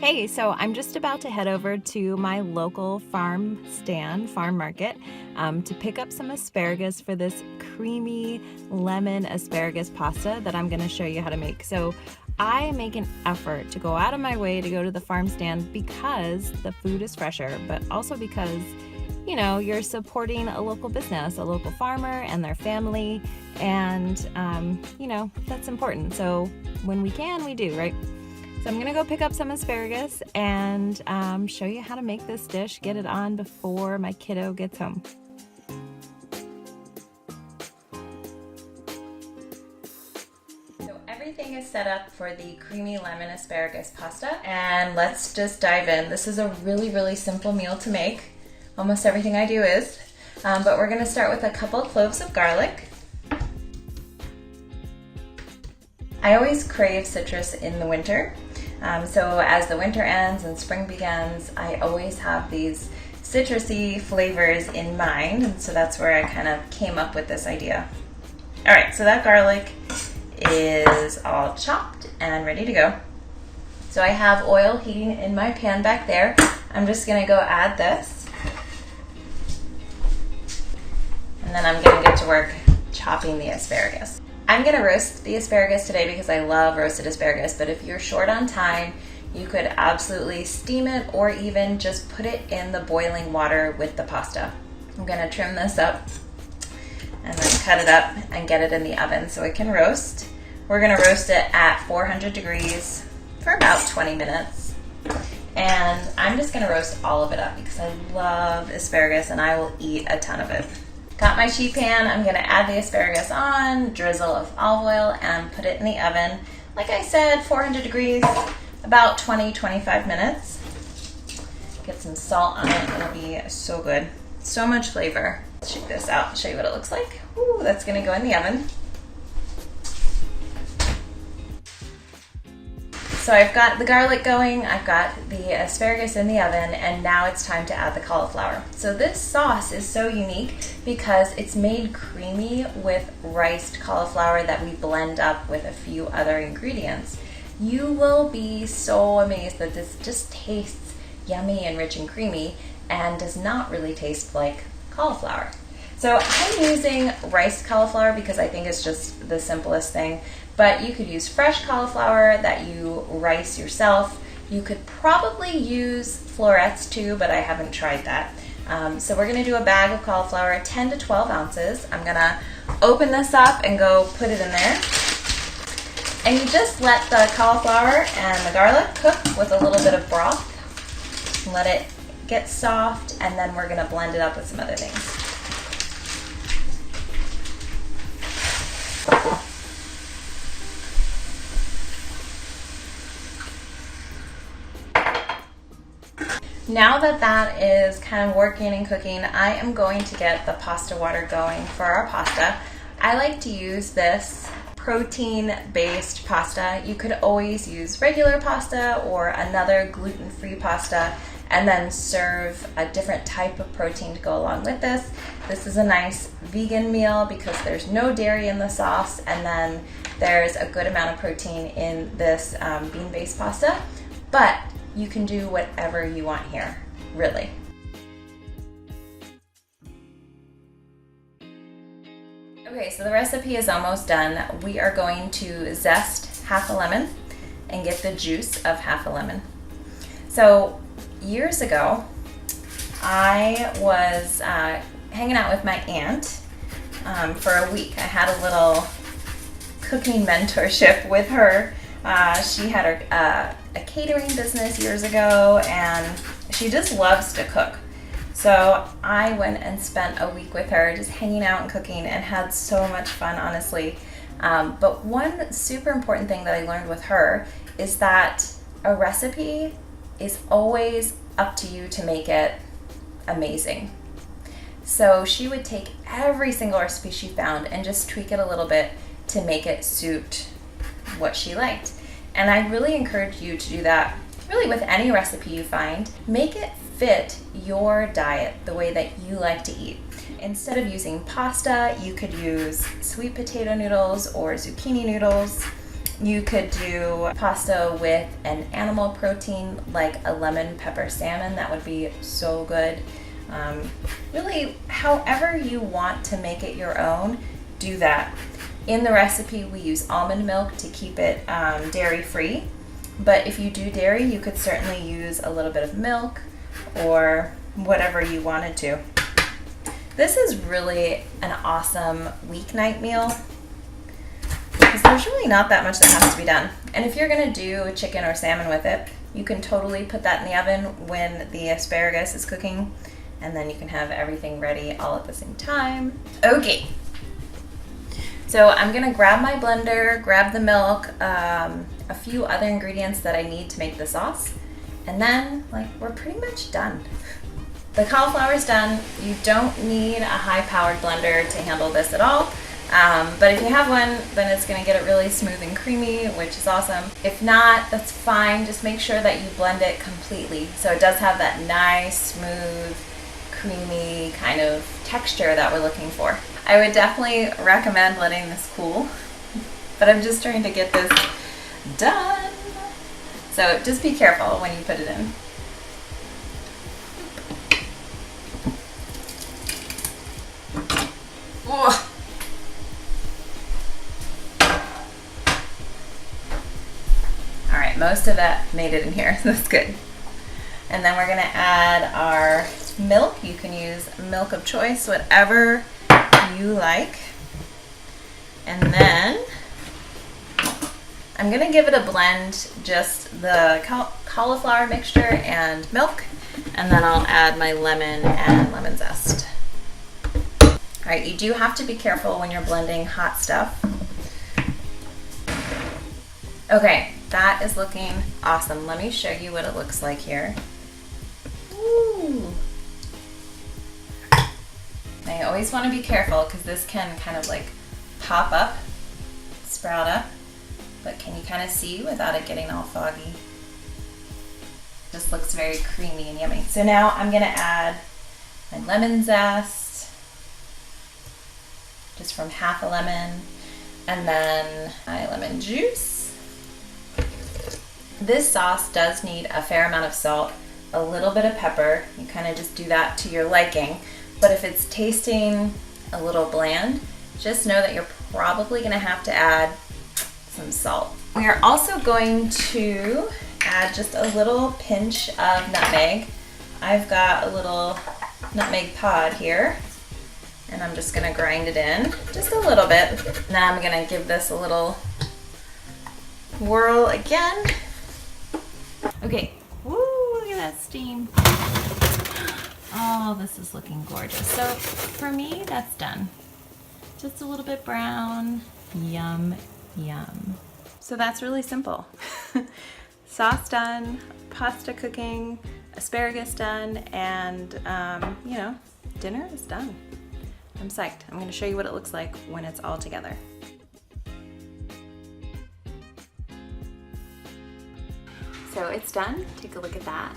Hey, so I'm just about to head over to my local farm market, to pick up some asparagus for this creamy lemon asparagus pasta that I'm going to show you how to make. So I make an effort to go out of my way to go to the farm stand because the food is fresher, but also because you're supporting a local business, a local farmer and their family, and that's important. So when we can, we do, right? So I'm gonna go pick up some asparagus and show you how to make this dish, get it on before my kiddo gets home. So everything is set up for the creamy lemon asparagus pasta, and let's just dive in. This is a really simple meal to make. Almost everything I do is, but we're gonna start with a couple cloves of garlic. I always crave citrus in the winter. So as the winter ends and spring begins, I always have these citrusy flavors in mind, and so that's where I kind of came up with this idea. All right, so that garlic is all chopped and ready to go. So I have oil heating in my pan back there. I'm just gonna go add this, and then I'm gonna get to work chopping the asparagus. I'm gonna roast the asparagus today because I love roasted asparagus, but if you're short on time, you could absolutely steam it or even just put it in the boiling water with the pasta. I'm gonna trim this up and then cut it up and get it in the oven so it can roast. We're gonna roast it at 400 degrees for about 20 minutes. And I'm just gonna roast all of it up because I love asparagus and I will eat a ton of it. Got my sheet pan, I'm gonna add the asparagus on, drizzle of olive oil, and put it in the oven. Like I said, 400 degrees, about 20-25 minutes. Get some salt on it, it'll be so good. So much flavor. Let's shake this out, show you what it looks like. Ooh, that's gonna go in the oven. So I've got the garlic going, I've got the asparagus in the oven, and now it's time to add the cauliflower. So this sauce is so unique because it's made creamy with riced cauliflower that we blend up with a few other ingredients. You will be so amazed that this just tastes yummy and rich and creamy and does not really taste like cauliflower. So I'm using riced cauliflower because I think it's just the simplest thing. But you could use fresh cauliflower that you rice yourself. You could probably use florets too, but I haven't tried that. So we're gonna do a bag of cauliflower, 10 to 12 ounces. I'm gonna open this up and go put it in there. And you just let the cauliflower and the garlic cook with a little bit of broth. Let it get soft, and then we're gonna blend it up with some other things. Now that that is kind of working and cooking, I am going to get the pasta water going for our pasta. I like to use this protein-based pasta. You could always use regular pasta or another gluten-free pasta and then serve a different type of protein to go along with this. This is a nice vegan meal because there's no dairy in the sauce, and then there's a good amount of protein in this bean-based pasta. But you can do whatever you want here, really. Okay, so the recipe is almost done. We are going to zest half a lemon and get the juice of half a lemon. So years ago, I was hanging out with my aunt for a week. I had a little cooking mentorship with her. She had a catering business years ago, and she just loves to cook. So I went and spent a week with her just hanging out and cooking and had so much fun, honestly. But one super important thing that I learned with her is that a recipe is always up to you to make it amazing. So she would take every single recipe she found and just tweak it a little bit to make it suit what she liked. And I really encourage you to do that really with any recipe you find. Make it fit your diet the way that you like to eat. Instead of using pasta, you could use sweet potato noodles or zucchini noodles, You could do pasta with an animal protein like a lemon pepper salmon. That would be so good. Really, however you want to make it your own, do that. In the recipe, we use almond milk to keep it dairy-free. But if you do dairy, you could certainly use a little bit of milk or whatever you wanted to. This is really an awesome weeknight meal because there's really not that much that has to be done. And if you're gonna do chicken or salmon with it, you can totally put that in the oven when the asparagus is cooking, and then you can have everything ready all at the same time. Okay, so I'm gonna grab my blender, grab the milk, a few other ingredients that I need to make the sauce, and then we're pretty much done. The cauliflower is done. You don't need a high-powered blender to handle this at all. But if you have one, then it's going to get it really smooth and creamy, which is awesome. If not, that's fine. Just make sure that you blend it completely so it does have that nice, smooth, creamy kind of texture that we're looking for. I would definitely recommend letting this cool, but I'm just trying to get this done. So just be careful when you put it in. Oh. All right, most of that made it in here, so that's good. And then we're gonna add our milk. You can use milk of choice, whatever you like. And then I'm gonna give it a blend, just the cauliflower mixture and milk, and then I'll add my lemon and lemon zest. All right, you do have to be careful when you're blending hot stuff. Okay, that is looking awesome. Let me show you what it looks like here. Ooh. I always want to be careful because this can kind of pop up, sprout up, but can you kind of see without it getting all foggy? Just looks very creamy and yummy. So now I'm gonna add my lemon zest, just from half a lemon, and then my lemon juice. This sauce does need a fair amount of salt, a little bit of pepper. You kind of just do that to your liking. But if it's tasting a little bland, just know that you're probably gonna have to add some salt. We are also going to add just a little pinch of nutmeg. I've got a little nutmeg pod here, and I'm just gonna grind it in just a little bit. And then I'm gonna give this a little whirl again. Okay, woo, look at that steam. Oh, this is looking gorgeous. So for me, that's done. Just a little bit brown, yum, yum. So that's really simple. Sauce done, pasta cooking, asparagus done, and dinner is done. I'm psyched. I'm gonna show you what it looks like when it's all together. So it's done. Take a look at that.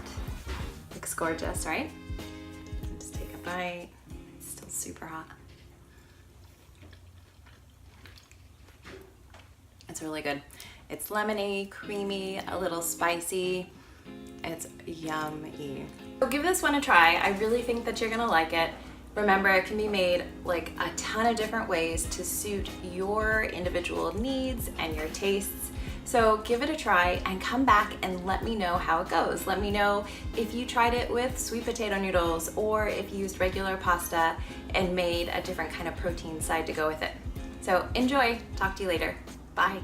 Looks gorgeous, right? Just take a bite. It's still super hot. It's really good. It's lemony, creamy, a little spicy. It's yummy. So give this one a try. I really think that you're gonna like it. Remember, it can be made a ton of different ways to suit your individual needs and your tastes. So give it a try and come back and let me know how it goes. Let me know if you tried it with sweet potato noodles or if you used regular pasta and made a different kind of protein side to go with it. So enjoy. Talk to you later. Bye.